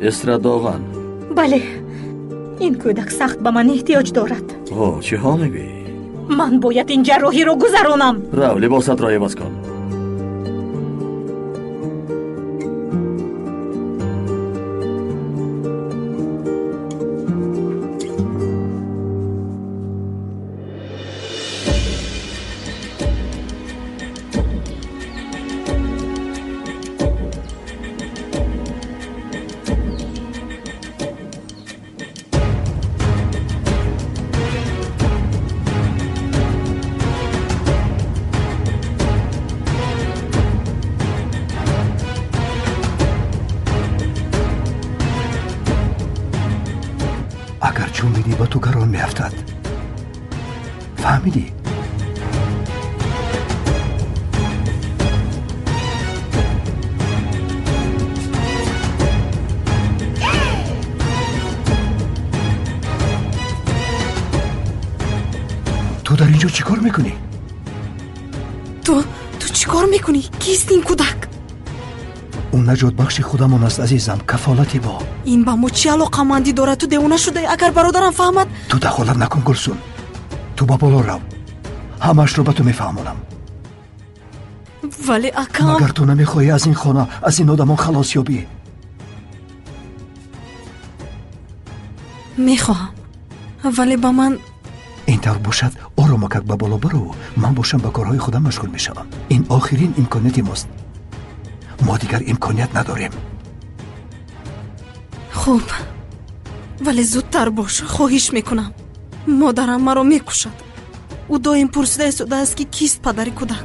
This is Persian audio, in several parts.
استراداغان. بله، این کودک سخت به من احتیاج دارد. چه ها میگی؟ من باید این جراحی رو گذرانم. رو لباست را عوض کن. اگر چون میدی با تو گران میافتد. فهمیدی؟ تو در اینجا چیکار میکنی؟ تو چیکار میکنی؟ کیست این کودک؟ اون نجات بخش خودمون است عزیزم. کفالتی با این با ما چی علاقه‌مندی داره؟ تو دیوانه شده؟ اگر برادرم فهمد؟ تو دخالت نکن گلسون. تو با بالا رو، همش رو به تو میفهمونم. ولی اکم مگر تو نمیخوایی از این خانه، از این آدمان خلاص یابی؟ میخواهم، ولی با من این طور باشد آرام که به بالا برو. من باشم به کارهای خودم مشغول میشم. این آخرین امکانیتی ماست. ما دیگر امکانیت نداریم. خوب، ولی زودتر باش. خواهش میکنم. مادرم مرا میکشد. او دائم پرسیده شده است که کیست پدر کودک.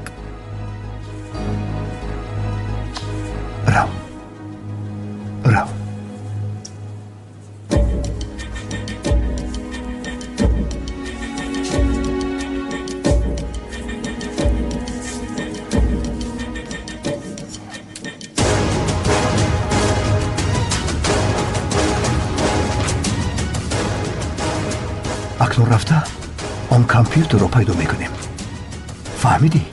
رو اکنون رفته آن کامپیوتر رو پیدا میکنیم. فهمیدی؟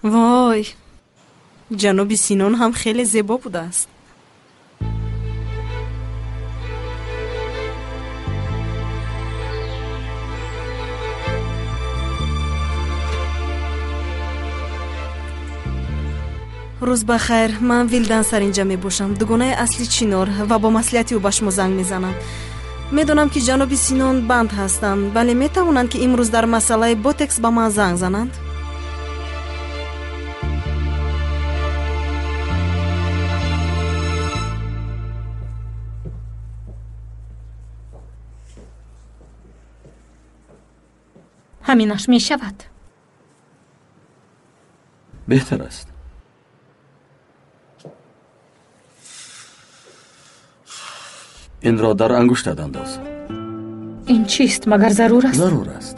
وای، جناب سینان هم خیلی زیبا بوده است. روز بخیر. من ویلدن سر اینجا می باشم، دوگانه اصلی چینار، و با مصلحتی او به شما زنگ میزنم. میدونم که جناب سینان بند هستند، ولی میتوانند که امروز در مسئله بوتکس با من زنگ زنند. همینش می شود. بهتر است. این را در انگشتت انداز. این چیست؟ مگر ضرور است؟ ضرور است.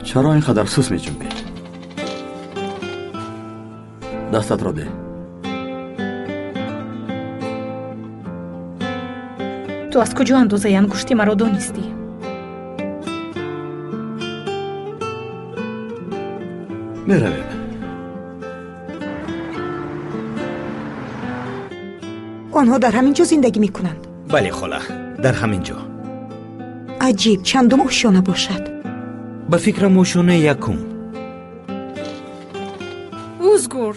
چرا اینقدر سوس می جنبی؟ دستت را ده. تو از کجا اندازه انگشتی مرا دانستی؟ میرویم. آنها در همینجا زندگی میکنند؟ بله خاله، در همینجا. عجیب، چندم آشیانه باشد؟ به فکر موشونه یکم. اوزگور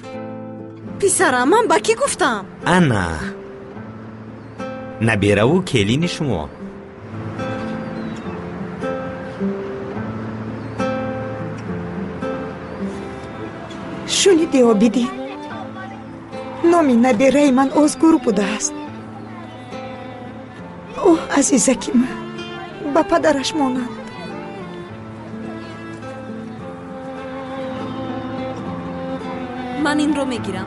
پسرم، من با کی گفتم؟ انا نبیره و کلین شما. شنیدی آبیدی؟ نامی نبیره من اوزگور بوده است. اوه عزیزکی من، با پدرش مانند. من این رو میگیرم.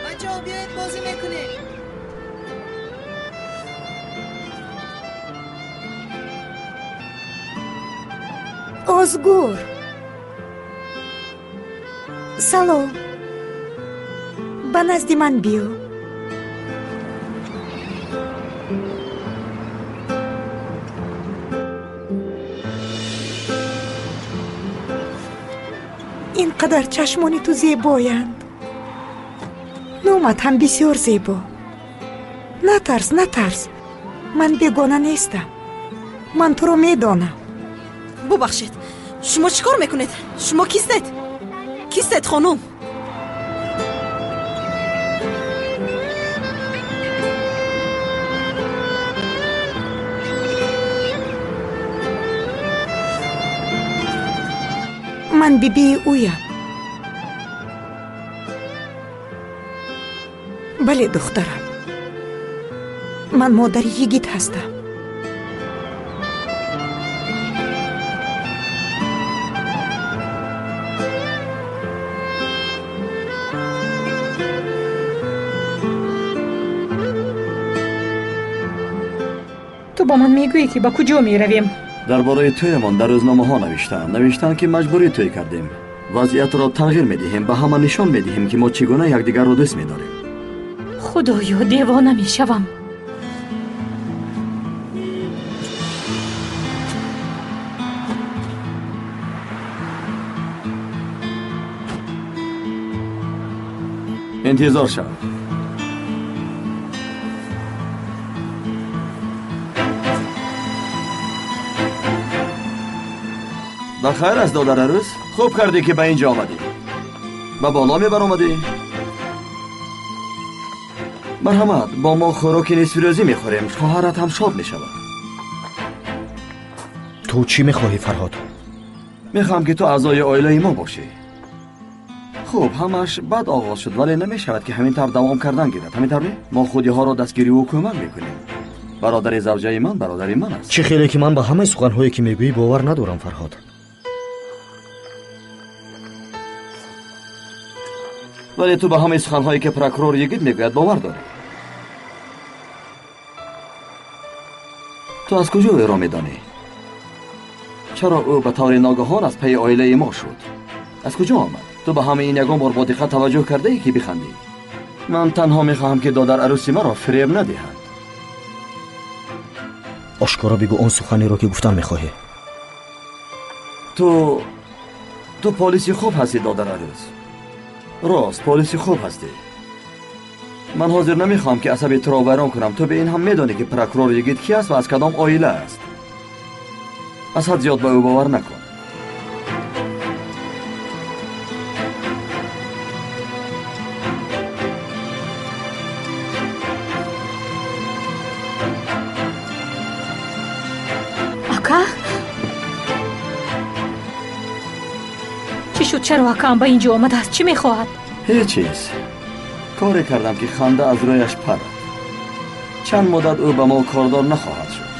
بچه‌ها بیایید بازی میکنیم. ozgur салом ба назди ман биё. ин қадар чашмони ту зебоянд. номат ҳам бисёр зебо. натарс ман бегона нестам. ман туро медонам. ببخشید شما چیکار میکنید؟ شما کیستید؟ کیستید خانم؟ من بیبی اویم. بله دخترم. من مادر یگیت هستم. تو با من میگویی که با کجا میرویم؟ درباره تویمان در روزنامه‌ها نوشتن که مجبوری توی کردیم. وضعیت را تغییر میدهیم، به همه نشان میدهیم که ما چگونه یکدیگر را دوست می‌داریم. خدایا دیوانه میشوم. انتظار شو. بخیر از دادر عروس. خوب کردی که به اینجا آمدی. به بالا میبر آمدی؟ مرحمت، با ما خوراک نصف روزی میخوریم. شوهرت هم شاد میشود. تو چی میخواهی فرهاد؟ میخوام که تو اعضای عائله ما باشی. خوب همش بد آغاز شد ولی نمیشود که همین طور دوام کردن گیرد. همین طور ما خودی ها را دستگیری و حکومت میکنیم. برادر زوجه من برادر من است. چه خیلی که من به همه سخنهایی که میگویی باور ندارم فرهاد. ولی تو به همه سخنهایی که پروکورور یگید میگوید باور داری. تو از کجا او را میدانی؟ چرا او به طور ناگهان از پی عائله ما شد؟ از کجا آمد؟ تو به همه این یگان بار با دقت توجه کرده ای که بخندی؟ من تنها میخواهم که دادر عروسی مرا فریب ندهد. آشکارا بگو اون سخنی را که گفتم میخواهی. تو پلیسی خوب هستی دادر عروس. راست پلیسی خوب هستی. من حاضر نمیخوام که عصبی تو را ویران کنم. تو به این هم میدانی که پروکورور یگید کی است و از کدام عائله است. از حد زیاد به او باور نکن. آکا؟ چی شد؟ چرا آکام به اینجا آمده است؟ چی میخواهد؟ هیچ چیز. کاری کردم که خنده از رویش پرد. چند مدت او به ما کاردار نخواهد شد.